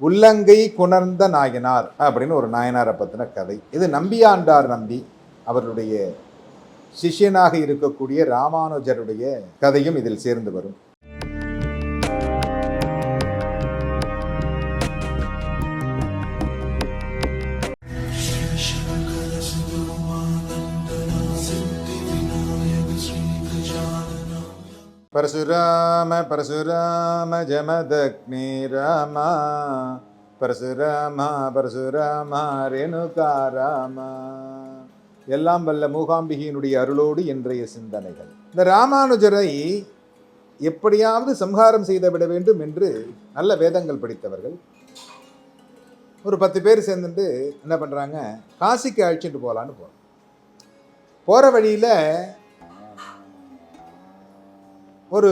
உள்ளங்கை குணர்ந்த நாயனார் அப்படின்னு ஒரு நாயனாரை பற்றின கதை. இது நம்பியாண்டார் நம்பி அவருடைய சிஷ்யனாக இருக்கக்கூடிய ராமானுஜருடைய கதையும் இதில் சேர்ந்து வரும். பரசுராம பரசுராம ஜமதக்னி ராமா பரசுராமா பரசுராமா ரேணுகாராமா. எல்லாம் வல்ல மூகாம்பிகையினுடைய அருளோடு இன்றைய சிந்தனைகள். இந்த ராமானுஜரை எப்படியாவது சம்ஹாரம் செய்துவிட வேண்டும் என்று நல்ல வேதங்கள் படித்தவர்கள் ஒரு 10 பேர் சேர்ந்துட்டு என்ன பண்ணுறாங்க, காசிக்கு அழைச்சிட்டு போகலான்னு போகிற வழியில் ஒரு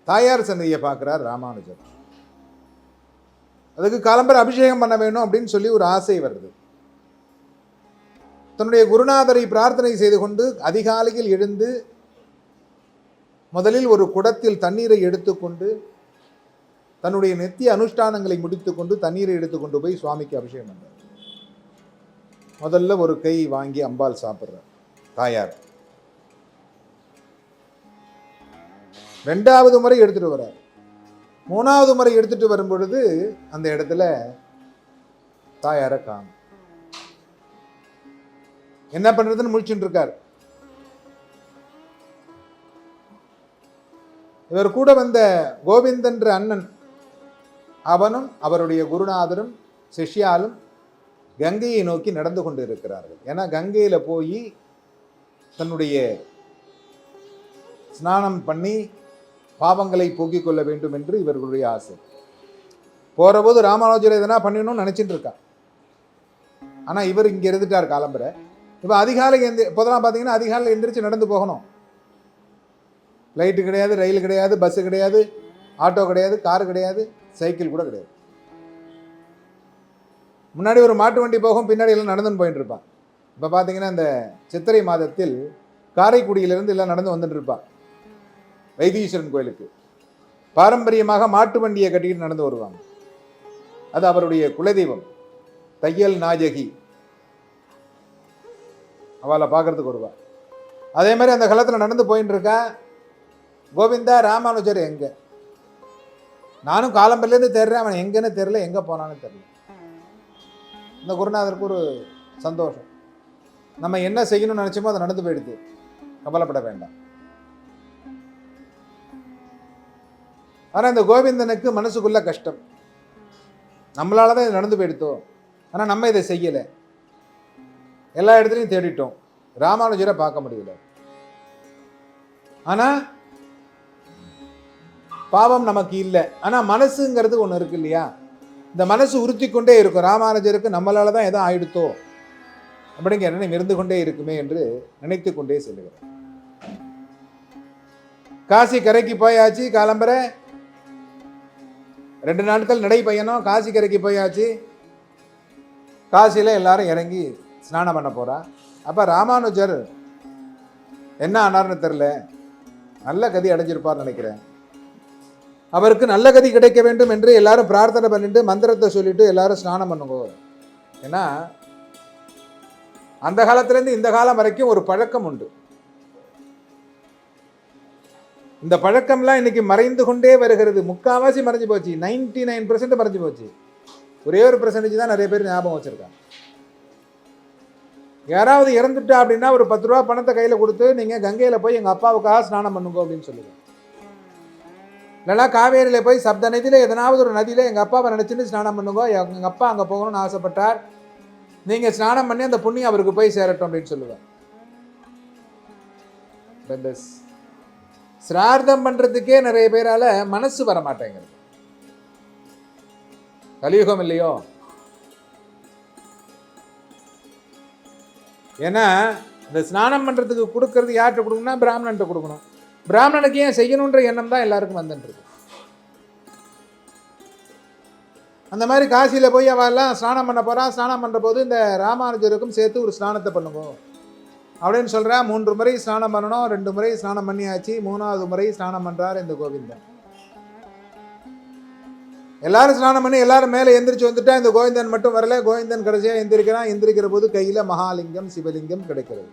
தாயார் சன்னதியை பார்க்குறார் ராமானுஜர். அதுக்கு காலம்பர அபிஷேகம் பண்ண வேணும் அப்படின்னு சொல்லி ஒரு ஆசை வருது. தன்னுடைய குருநாதரை பிரார்த்தனை செய்து கொண்டு அதிகாலையில் எழுந்து முதலில் ஒரு குடத்தில் தண்ணீரை எடுத்துக்கொண்டு தன்னுடைய நித்திய அனுஷ்டானங்களை முடித்துக்கொண்டு தண்ணீரை எடுத்துக்கொண்டு போய் சுவாமிக்கு அபிஷேகம் பண்றார். முதல்ல ஒரு கை வாங்கி அம்பாள் சாப்பிட்றார் தாயார். 2வது முறை எடுத்துட்டு வர்றார். 3வது முறை எடுத்துட்டு வரும் பொழுது அந்த இடத்துல தாயாரை காணும். என்ன பண்றதுன்னு முழிச்சுட்டு இருக்கார். இவர் கூட வந்த கோவிந்தன்ற அண்ணன், அவனும் அவருடைய குருநாதரும் சிஷ்யாலும் கங்கையை நோக்கி நடந்து கொண்டு இருக்கிறார்கள். ஏன்னா கங்கையில போய் தன்னுடைய ஸ்நானம் பண்ணி பாவங்களை போக்கிக் கொள்ள வேண்டும் என்று இவர்களுடைய ஆசை. போற போது ராமானுஜர் எதனா பண்ணணும்னு நினைச்சிட்டு இருக்கா. ஆனா இவர் இங்க இருந்துட்டார் காலம்பரை. இப்ப அதிகாலை இப்போதெல்லாம் பார்த்தீங்கன்னா அதிகாலையில் எந்திரிச்சு நடந்து போகணும். லைட்டு கிடையாது, ரயில் கிடையாது, பஸ்ஸு கிடையாது, ஆட்டோ கிடையாது, காரு கிடையாது, சைக்கிள் கூட கிடையாது. முன்னாடி ஒரு மாட்டு வண்டி போகும், பின்னாடி எல்லாம் நடந்துன்னு போயிட்டு இருப்பான். இப்போ பார்த்தீங்கன்னா இந்த சித்திரை மாதத்தில் காரைக்குடியிலிருந்து எல்லாம் நடந்து வந்துட்டு இருப்பான் வைத்தீஸ்வரன் கோயிலுக்கு. பாரம்பரியமாக மாட்டு வண்டியை கட்டிக்கிட்டு நடந்து வருவாங்க. அது அவருடைய குலதெய்வம். தையல் நாயகி அவளை பார்க்கறதுக்கு வருவா. அதே மாதிரி அந்த காலத்தில் நடந்து போயின்னு இருக்கா. கோவிந்தா ராமானுஜர் எங்க? நானும் காலம்பரிலேருந்து தேடுறேன், அவன் எங்கன்னு தெரியல, எங்கே போனான்னு தெரியல. இந்த குருநாதருக்கு ஒரு சந்தோஷம், நம்ம என்ன செய்யணும்னு நினச்சோமோ அதை நடந்து போயிடுது, கவலைப்பட வேண்டாம். ஆனால் இந்த கோவிந்தனுக்கு மனசுக்குள்ள கஷ்டம், நம்மளால தான் இது நடந்து போயிடுத்தோம், ஆனால் நம்ம இதை செய்யலை, எல்லா இடத்துலையும் தேடிட்டோம், ராமானுஜரை பார்க்க முடியல. ஆனால் பாவம் நமக்கு இல்லை. ஆனால் மனசுங்கிறது ஒன்று இருக்கு இல்லையா, இந்த மனசு உறுத்தி கொண்டே இருக்கும். ராமானுஜருக்கு நம்மளால தான் எதோ ஆயிடுத்தோ அப்படிங்கிற எண்ணம் இருந்து கொண்டே இருக்குமே என்று நினைத்து கொண்டே செல்லுகிறேன். காசி கரைக்கு போயாச்சு. காலம்பரை 2 நாட்கள் நடை பயணம். காசி கரைக்கு போயாச்சு. காசியில் எல்லாரும் இறங்கி ஸ்நானம் பண்ண போறா. அப்போ ராமானுஜர் என்ன ஆனார்னு தெரில, நல்ல கதி அடைஞ்சிருப்பார்னு நினைக்கிறேன். அவருக்கு நல்ல கதி கிடைக்க வேண்டும் என்று எல்லாரும் பிரார்த்தனை பண்ணிட்டு மந்திரத்தை சொல்லிட்டு எல்லாரும் ஸ்நானம் பண்ணுங்க. ஏன்னா அந்த காலத்திலேருந்து இந்த காலம் வரைக்கும் ஒரு பழக்கம் உண்டு. இந்த பழக்கம்லாம் இன்னைக்கு மறைந்து கொண்டே வருகிறது. முக்கால்வாசி மறைஞ்சு போச்சு. 99% மறைஞ்சு போச்சு. ஒரே ஒரு % தான் நிறைய பேர் ஞாபகம் வச்சிருக்காங்க. யாராவது இறந்துட்டா அப்படின்னா ஒரு 10 ரூபா பணத்தை கையில் கொடுத்து நீங்கள் கங்கையில் போய் எங்கள் அப்பாவுக்காக ஸ்நானம் பண்ணுங்க அப்படின்னு சொல்லுங்க. இல்லைனா காவேரியில் போய் சப்த நதியில் எதனாவது ஒரு நதியில் எங்கள் அப்பாவை நினச்சின்னு ஸ்நானம் பண்ணுங்க, எங்கள் அப்பா அங்கே போகணும்னு ஆசைப்பட்டார், நீங்கள் ஸ்நானம் பண்ணி அந்த புண்ணியம் அவருக்கு போய் சேரட்டும் அப்படின்னு சொல்லுவேன். சிரார்த்தம் பண்ணுறதுக்கே நிறைய பேரால் மனசு வர மாட்டேங்கிறது. கலியுகம் இல்லையோ? ஏன்னா இந்த ஸ்நானம் பண்ணுறதுக்கு கொடுக்கறது யார்கிட்ட கொடுக்கணும்னா பிராமணன்ட்ட கொடுக்கணும். பிராமணனுக்கு ஏன் செய்யணுன்ற எண்ணம் தான் எல்லாருக்கும் வந்துட்டுருக்கு. அந்த மாதிரி காசியில் போய் அவெல்லாம் ஸ்நானம் பண்ண போகிறான். ஸ்நானம் பண்ணுற போது இந்த ராமானுஜருக்கும் சேர்த்து ஒரு ஸ்நானத்தை பண்ணுவோம் அப்படின்னு சொல்கிறா. 3 முறை ஸ்நானம் பண்ணணும். 2 முறை ஸ்நானம் பண்ணியாச்சு. 3வது முறை ஸ்நானம் பண்ணுறார் இந்த கோவிந்தன். எல்லாரும் ஸ்நானம் பண்ணி எல்லாரும் மேலே எந்திரிச்சு வந்துட்டா இந்த கோவிந்தன் மட்டும் வரல. கோவிந்தன் கடைசியாக எந்திரிக்கிறான். எந்திரிக்கிற போது கையில் மகாலிங்கம் சிவலிங்கம் கிடைக்கிறது.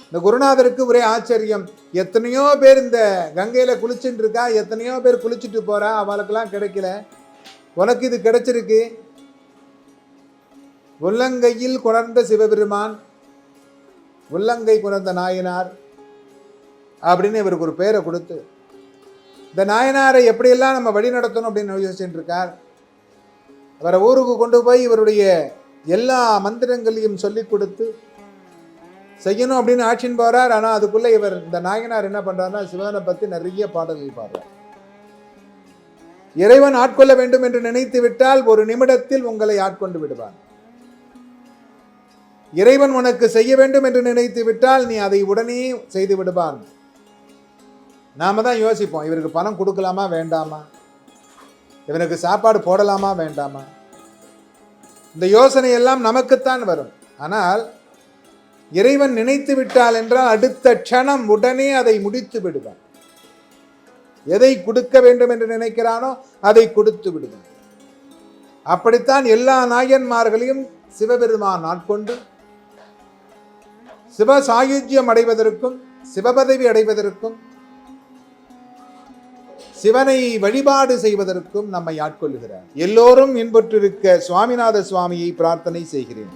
இந்த குருநாதருக்கு ஒரே ஆச்சரியம். எத்தனையோ பேர் இந்த கங்கையில குளிச்சுட்டு இருக்கா, எத்தனையோ பேர் குளிச்சுட்டு போறா, அவளுக்கெல்லாம் கிடைக்கல, உனக்கு இது கிடைச்சிருக்கு. உள்ளங்கையில் குணர்ந்த சிவபெருமான், உள்ளங்கை குணர்ந்த நாயனார் அப்படின்னு இவருக்கு ஒரு பேரை கொடுத்து இந்த நாயனாரை எப்படியெல்லாம் நம்ம வழி நடத்தணும் அப்படின்னு யோசிச்சுட்டு இருக்கார். அவரை ஊருக்கு கொண்டு போய் இவருடைய எல்லா மந்திரங்களையும் சொல்லி கொடுத்து செய்யணும் அப்படின்னு ஆட்சின்னு போறார். ஆனால் அதுக்குள்ள இவர் இந்த நாயனார் என்ன பண்றாருன்னா சிவனை பத்தி நிறைய பாடல்கள் பாடுறார். இறைவன் ஆட்கொள்ள வேண்டும் என்று நினைத்து விட்டால் ஒரு நிமிடத்தில் உங்களை ஆட்கொண்டு விடுவான். இறைவன் உனக்கு செய்ய வேண்டும் என்று நினைத்து விட்டால் நீ அதை உடனே செய்து விடுவான். நாம தான் யோசிப்போம், இவருக்கு பணம் கொடுக்கலாமா வேண்டாமா, இவனுக்கு சாப்பாடு போடலாமா வேண்டாமா. இந்த யோசனை எல்லாம் நமக்குத்தான் வரும். ஆனால் இறைவன் நினைத்து விட்டால் என்றால் அடுத்த க்ஷணம் உடனே அதை முடித்து விடுவான். எதை கொடுக்க வேண்டும் என்று நினைக்கிறானோ அதை கொடுத்து விடுவான். அப்படித்தான் எல்லா நாயன்மார்களையும் சிவபெருமான் ஆட்கொண்டு சிவ சாயுஜ்யம் அடைவதற்கும் சிவபதவி அடைவதற்கும் சிவனை வழிபாடு செய்வதற்கும் நம்மை ஆட்கொள்ளுகிறார். எல்லோரும் இன்புற்றிருக்க சுவாமிநாத சுவாமியை பிரார்த்தனை செய்கிறேன்.